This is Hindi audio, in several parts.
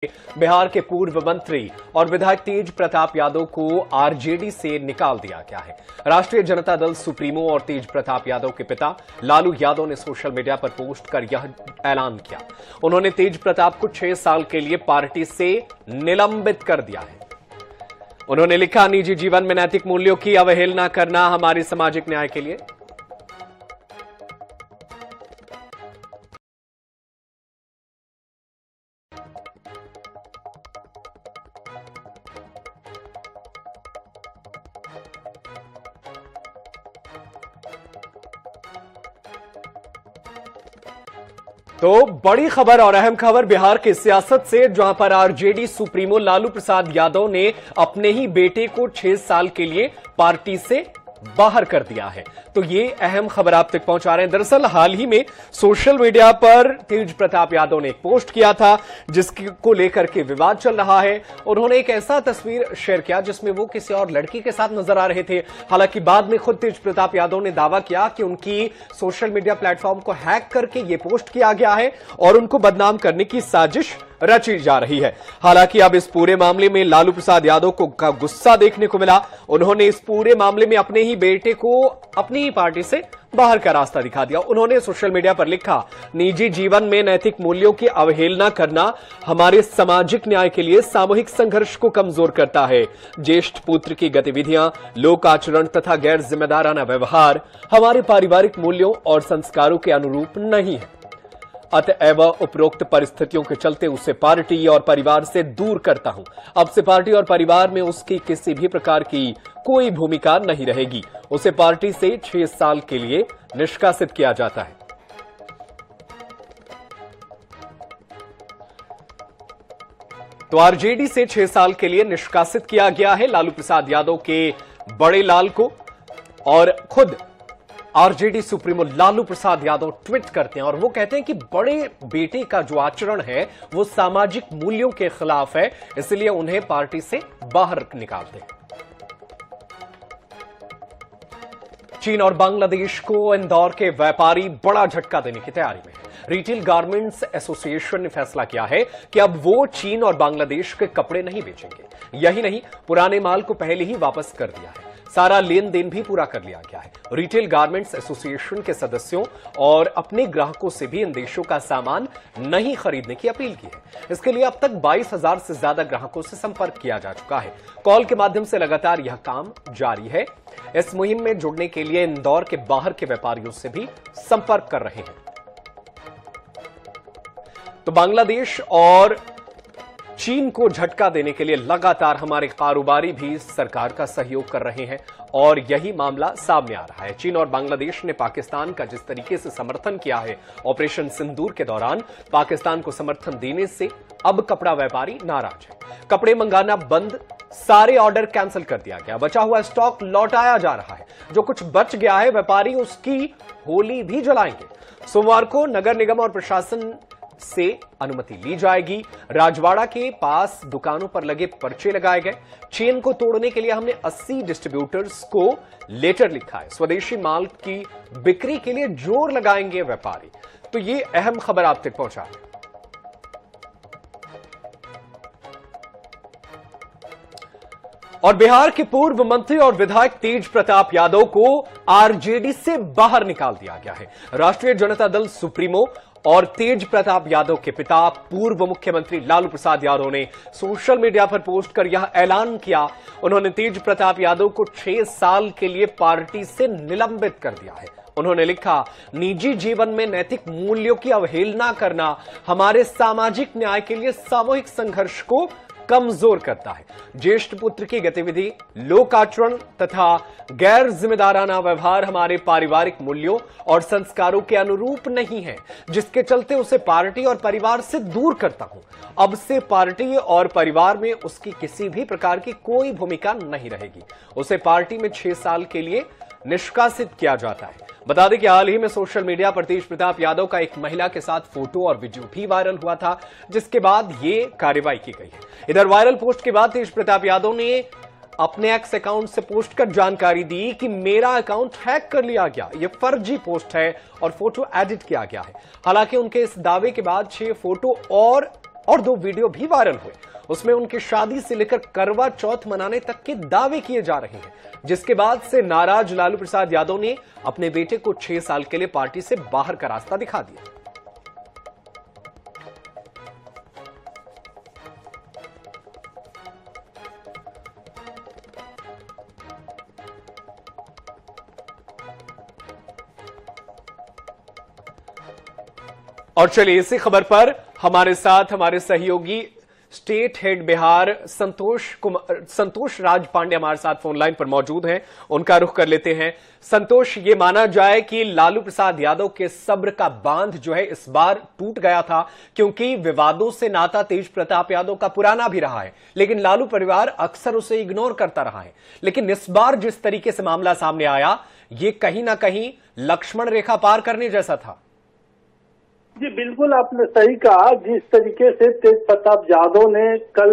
बिहार के पूर्व मंत्री और विधायक तेज प्रताप यादव को आरजेडी से निकाल दिया गया है। राष्ट्रीय जनता दल सुप्रीमो और तेज प्रताप यादव के पिता लालू यादव ने सोशल मीडिया पर पोस्ट कर यह ऐलान किया। उन्होंने तेज प्रताप को 6 साल के लिए पार्टी से निलंबित कर दिया है। उन्होंने लिखा, निजी जीवन में नैतिक मूल्यों की अवहेलना करना हमारे सामाजिक न्याय के लिए तो बड़ी खबर और अहम खबर बिहार की सियासत से, जहां पर आरजेडी सुप्रीमो लालू प्रसाद यादव ने अपने ही बेटे को 6 साल के लिए पार्टी से बाहर कर दिया है। तो ये अहम खबर आप तक पहुंचा रहे हैं। दरअसल हाल ही में सोशल मीडिया पर तेज प्रताप यादव ने एक पोस्ट किया था जिसको लेकर के विवाद चल रहा है। उन्होंने एक ऐसा तस्वीर शेयर किया जिसमें वो किसी और लड़की के साथ नजर आ रहे थे। हालांकि बाद में खुद तेज प्रताप यादव ने दावा किया कि उनकी सोशल मीडिया प्लेटफॉर्म को हैक करके ये पोस्ट किया गया है और उनको बदनाम करने की साजिश रची जा रही है। हालांकि अब इस पूरे मामले में लालू प्रसाद यादव को गुस्सा देखने को मिला। उन्होंने इस पूरे मामले में अपने ही बेटे को अपनी ही पार्टी से बाहर का रास्ता दिखा दिया। उन्होंने सोशल मीडिया पर लिखा, निजी जीवन में नैतिक मूल्यों की अवहेलना करना हमारे सामाजिक न्याय के लिए सामूहिक संघर्ष को कमजोर करता है। ज्येष्ठ पुत्र की गतिविधियां, लोक आचरण तथा गैर जिम्मेदाराना व्यवहार हमारे पारिवारिक मूल्यों और संस्कारों के अनुरूप नहीं है। अतएव उपरोक्त परिस्थितियों के चलते उसे पार्टी और परिवार से दूर करता हूं। अब से पार्टी और परिवार में उसकी किसी भी प्रकार की कोई भूमिका नहीं रहेगी। उसे पार्टी से 6 साल के लिए निष्कासित किया जाता है। तो आरजेडी से 6 साल के लिए निष्कासित किया गया है लालू प्रसाद यादव के बड़े लाल को। और खुद RJD supremo Lalu Prasad Yadav tweet करते हैं और वो कहते हैं कि बड़े बेटे का जो आचरण है वो सामाजिक मूल्यों के खिलाफ है, इसलिए उन्हें पार्टी से बाहर निकालते हैं। चीन और बांग्लादेश को इंदौर के व्यापारी बड़ा झटका देने की तैयारी में है। रिटेल गारमेंट्स एसोसिएशन ने फैसला किया है कि अब वो चीन और बांग्लादेश के कपड़े नहीं बेचेंगे। यही नहीं, पुराने माल को पहले ही वापस कर दिया है। सारा लेन देन भी पूरा कर लिया गया है। रिटेल गारमेंट्स एसोसिएशन के सदस्यों और अपने ग्राहकों से भी इन देशों का सामान नहीं खरीदने की अपील की है। इसके लिए अब तक 22,000 से ज्यादा ग्राहकों से संपर्क किया जा चुका है। कॉल के माध्यम से लगातार यह काम जारी है। इस मुहिम में जुड़ने के लिए इंदौर के बाहर के व्यापारियों से भी संपर्क कर रहे हैं। तो बांग्लादेश और चीन को झटका देने के लिए लगातार हमारे कारोबारी भी सरकार का सहयोग कर रहे हैं और यही मामला सामने आ रहा है। चीन और बांग्लादेश ने पाकिस्तान का जिस तरीके से समर्थन किया है ऑपरेशन सिंदूर के दौरान, पाकिस्तान को समर्थन देने से अब कपड़ा व्यापारी नाराज है। कपड़े मंगाना बंद, सारे ऑर्डर कैंसिल कर दिया गया। बचा हुआ स्टॉक लौटाया जा रहा है। जो कुछ बच गया है व्यापारी उसकी होली भी जलाएंगे। सोमवार को नगर निगम और प्रशासन से अनुमति ली जाएगी। राजवाड़ा के पास दुकानों पर लगे पर्चे लगाए गए। चेन को तोड़ने के लिए हमने 80 डिस्ट्रीब्यूटर्स को लेटर लिखा है। स्वदेशी माल की बिक्री के लिए जोर लगाएंगे व्यापारी। तो ये अहम खबर आप तक पहुंचा है। और बिहार के पूर्व मंत्री और विधायक तेज प्रताप यादव को आरजेडी से बाहर निकाल दिया गया है। राष्ट्रीय जनता दल सुप्रीमो और तेज प्रताप यादव के पिता पूर्व मुख्यमंत्री लालू प्रसाद यादव ने सोशल मीडिया पर पोस्ट कर यह ऐलान किया। उन्होंने तेज प्रताप यादव को 6 साल के लिए पार्टी से निलंबित कर दिया है। उन्होंने लिखा, निजी जीवन में नैतिक मूल्यों की अवहेलना करना हमारे सामाजिक न्याय के लिए सामूहिक संघर्ष को कमजोर करता है। ज्येष्ठ पुत्र की गतिविधि, लोक आचरण तथा गैर जिम्मेदाराना व्यवहार हमारे पारिवारिक मूल्यों और संस्कारों के अनुरूप नहीं है, जिसके चलते उसे पार्टी और परिवार से दूर करता हूं। अब से पार्टी और परिवार में उसकी किसी भी प्रकार की कोई भूमिका नहीं रहेगी। उसे पार्टी में 6 साल के लिए निष्कासित किया जाता है। बता दें कि हाल ही में सोशल मीडिया पर तेज प्रताप यादव का एक महिला के साथ फोटो और वीडियो भी वायरल हुआ था, जिसके बाद ये कार्रवाई की गई है। इधर वायरल पोस्ट के बाद तेज प्रताप यादव ने अपने एक्स अकाउंट से पोस्ट कर जानकारी दी कि मेरा अकाउंट हैक कर लिया गया, यह फर्जी पोस्ट है और फोटो एडिट किया गया है। हालांकि उनके इस दावे के बाद 6 फोटो और और 2 वीडियो भी वायरल हुए। उसमें उनकी शादी से लेकर करवा चौथ मनाने तक के दावे किए जा रहे हैं, जिसके बाद से नाराज लालू प्रसाद यादव ने अपने बेटे को 6 साल के लिए पार्टी से बाहर का रास्ता दिखा दिया। और चलिए इसी खबर पर हमारे साथ हमारे सहयोगी स्टेट हेड बिहार संतोष राज पांडे हमारे साथ फोन लाइन पर मौजूद हैं। उनका रुख कर लेते हैं। संतोष, ये माना जाए कि लालू प्रसाद यादव के सब्र का बांध जो है इस बार टूट गया था, क्योंकि विवादों से नाता तेज प्रताप यादव का पुराना भी रहा है, लेकिन लालू परिवार अक्सर उसे इग्नोर करता रहा है। लेकिन इस बार जिस तरीके से मामला सामने आया, ये कहीं ना कहीं लक्ष्मण रेखा पार करने जैसा था। जी बिल्कुल, आपने सही कहा। जिस तरीके से तेज प्रताप यादव ने कल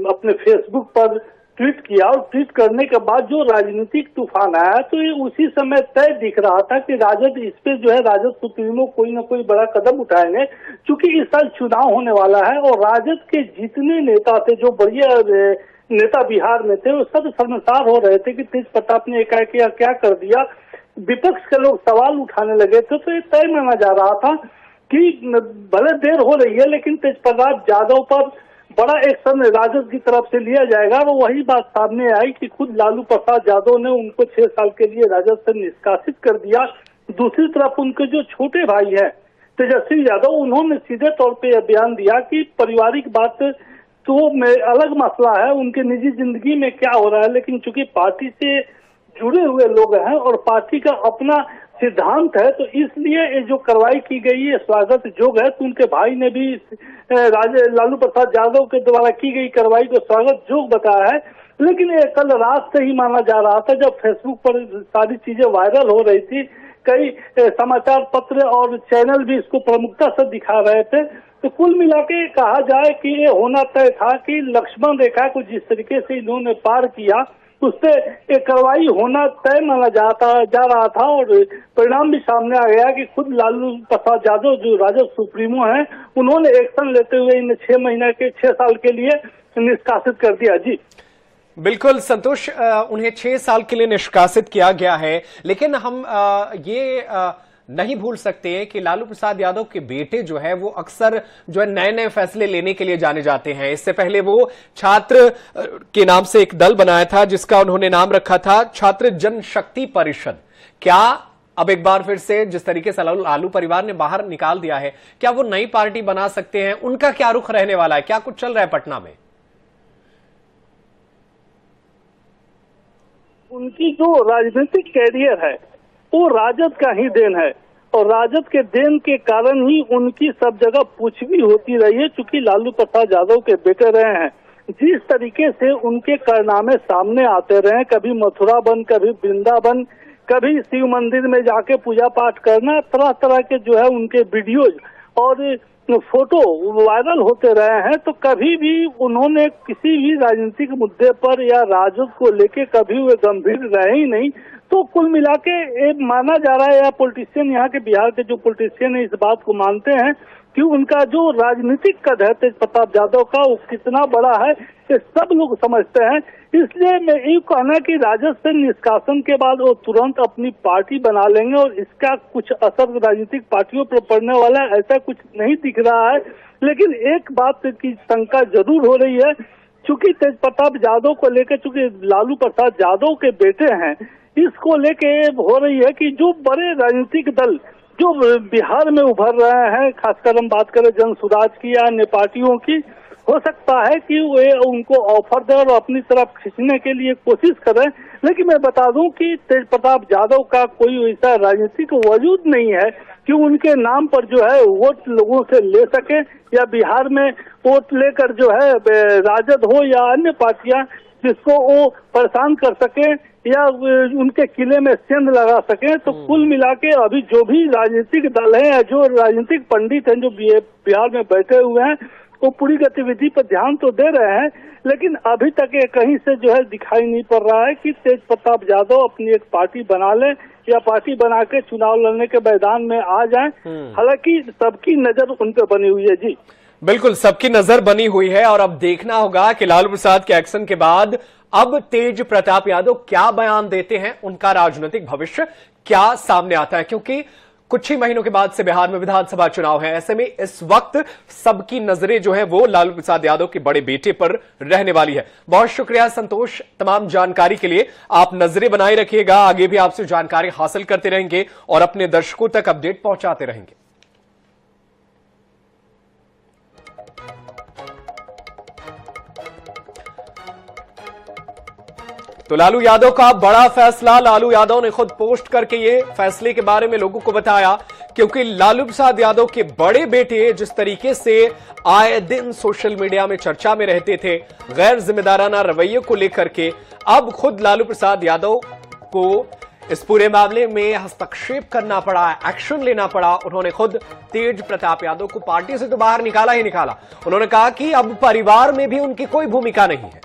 अपने फेसबुक पर ट्वीट किया और ट्वीट करने के बाद जो राजनीतिक तूफान आया, तो ये उसी समय तय दिख रहा था कि राजद इस पे जो है राजद सुप्रीमो कोई ना कोई बड़ा कदम उठाएंगे, क्योंकि इस साल चुनाव होने वाला है और राजद के जितने नेता थे, जो बढ़िया नेता बिहार में थे, वो सब शर्मसार हो रहे थे कि तेज प्रताप ने एकाएक क्या कर दिया। विपक्ष के लोग सवाल उठाने लगे थे, तो ये तय माना जा रहा था कि भले देर हो रही है लेकिन तेज प्रताप यादव पर बड़ा एक्शन राजद की तरफ से लिया जाएगा। और वही बात सामने आई कि खुद लालू प्रसाद यादव ने उनको 6 साल के लिए राजद से निष्कासित कर दिया। दूसरी तरफ उनके जो छोटे भाई हैं तेजस्वी यादव, उन्होंने सीधे तौर पे यह बयान दिया कि पारिवारिक बात तो अलग मसला है, उनके निजी जिंदगी में क्या हो रहा है, लेकिन चूंकि पार्टी से जुड़े हुए लोग हैं और पार्टी का अपना सिद्धांत है, तो इसलिए ये जो कार्रवाई की गई है स्वागत योग्य है। तो उनके भाई ने भी लालू प्रसाद यादव के द्वारा की गई कार्रवाई को स्वागत योग्य बताया है। लेकिन ये कल रात से ही माना जा रहा था, जब फेसबुक पर सारी चीजें वायरल हो रही थी, कई समाचार पत्र और चैनल भी इसको प्रमुखता से दिखा रहे थे। तो कुल मिला के कहा जाए कि ये होना तय था कि लक्ष्मण रेखा को जिस तरीके से इन्होंने पार किया, उससे एक कार्रवाई होना तय माना जा रहा था। और परिणाम भी सामने आ गया कि खुद लालू प्रसाद यादव जो राजद सुप्रीमो हैं, उन्होंने एक्शन लेते हुए इन 6 साल के लिए निष्कासित कर दिया। जी बिल्कुल संतोष, उन्हें 6 साल के लिए निष्कासित किया गया है, लेकिन हम ये नहीं भूल सकते हैं कि लालू प्रसाद यादव के बेटे जो है वो अक्सर जो है नए नए फैसले लेने के लिए जाने जाते हैं। इससे पहले वो छात्र के नाम से एक दल बनाया था, जिसका उन्होंने नाम रखा था छात्र जनशक्ति परिषद। क्या अब एक बार फिर से जिस तरीके से लालू परिवार ने बाहर निकाल दिया है, क्या वो नई पार्टी बना सकते हैं? उनका क्या रुख रहने वाला है? क्या कुछ चल रहा है पटना में? उनकी जो राजनीतिक कैरियर है वो राजद का ही देन है, और राजद के देन के कारण ही उनकी सब जगह पूछ भी होती रही है, चूंकि लालू प्रसाद यादव के बेटे रहे हैं। जिस तरीके से उनके कारनामे सामने आते रहे, कभी मथुरा बन, कभी वृंदावन, कभी शिव मंदिर में जाके पूजा पाठ करना, तरह तरह के जो है उनके वीडियोज और फोटो वायरल होते रहे हैं, तो कभी भी उन्होंने किसी भी राजनीतिक मुद्दे पर या राजद को लेके कभी वे गंभीर रहे ही नहीं। तो कुल मिला के माना जा रहा है, या पॉलिटिशियन, यहाँ के बिहार के जो पॉलिटिशियन है इस बात को मानते हैं कि उनका जो राजनीतिक कद है तेज प्रताप यादव का, वो कितना बड़ा है, ये सब लोग समझते हैं। इसलिए मैं ये कहना कि राजद से निष्कासन के बाद वो तुरंत अपनी पार्टी बना लेंगे और इसका कुछ असर राजनीतिक पार्टियों पर पड़ने वाला है, ऐसा कुछ नहीं दिख रहा है। लेकिन एक बात की शंका जरूर हो रही है, चूंकि तेज प्रताप यादव को लेकर, चूंकि लालू प्रसाद यादव के बेटे हैं, इसको लेके हो रही है कि जो बड़े राजनीतिक दल जो बिहार में उभर रहे हैं, खासकर हम बात करें जन सुराज की या अन्य पार्टियों की, हो सकता है कि वे उनको ऑफर दें और अपनी तरफ खींचने के लिए कोशिश करें। लेकिन मैं बता दूं कि तेज प्रताप यादव का कोई ऐसा राजनीतिक वजूद नहीं है कि उनके नाम पर जो है वोट लोगों से ले सके, या बिहार में वोट लेकर जो है राजद हो या अन्य पार्टियां जिसको वो परेशान कर सके या उनके किले में सेंध लगा सके। तो कुल मिला के अभी जो भी राजनीतिक दल है या जो राजनीतिक पंडित हैं जो बिहार में बैठे हुए हैं, वो पूरी गतिविधि पर ध्यान तो दे रहे हैं, लेकिन अभी तक ये कहीं से जो है दिखाई नहीं पड़ रहा है कि तेज प्रताप यादव अपनी एक पार्टी बना ले या पार्टी बना के चुनाव लड़ने के मैदान में आ जाएं। हालांकि सबकी नजर उन पर बनी हुई है। जी बिल्कुल, सबकी नजर बनी हुई है और अब देखना होगा कि लालू प्रसाद के एक्शन के बाद अब तेज प्रताप यादव क्या बयान देते हैं, उनका राजनीतिक भविष्य क्या सामने आता है, क्योंकि कुछ ही महीनों के बाद से बिहार में विधानसभा चुनाव है। ऐसे में इस वक्त सबकी नजरें जो है वो लालू प्रसाद यादव के बड़े बेटे पर रहने वाली है। बहुत शुक्रिया संतोष तमाम जानकारी के लिए। आप नजरें बनाए रखिएगा, आगे भी आपसे जानकारी हासिल करते रहेंगे और अपने दर्शकों तक अपडेट पहुंचाते रहेंगे। तो लालू यादव का बड़ा फैसला, लालू यादव ने खुद पोस्ट करके ये फैसले के बारे में लोगों को बताया, क्योंकि लालू प्रसाद यादव के बड़े बेटे जिस तरीके से आए दिन सोशल मीडिया में चर्चा में रहते थे गैर जिम्मेदाराना रवैये को लेकर के, अब खुद लालू प्रसाद यादव को इस पूरे मामले में हस्तक्षेप करना पड़ा, एक्शन लेना पड़ा। उन्होंने खुद तेज प्रताप यादव को पार्टी से तो बाहर निकाला ही निकाला। उन्होंने कहा कि अब परिवार में भी उनकी कोई भूमिका नहीं है।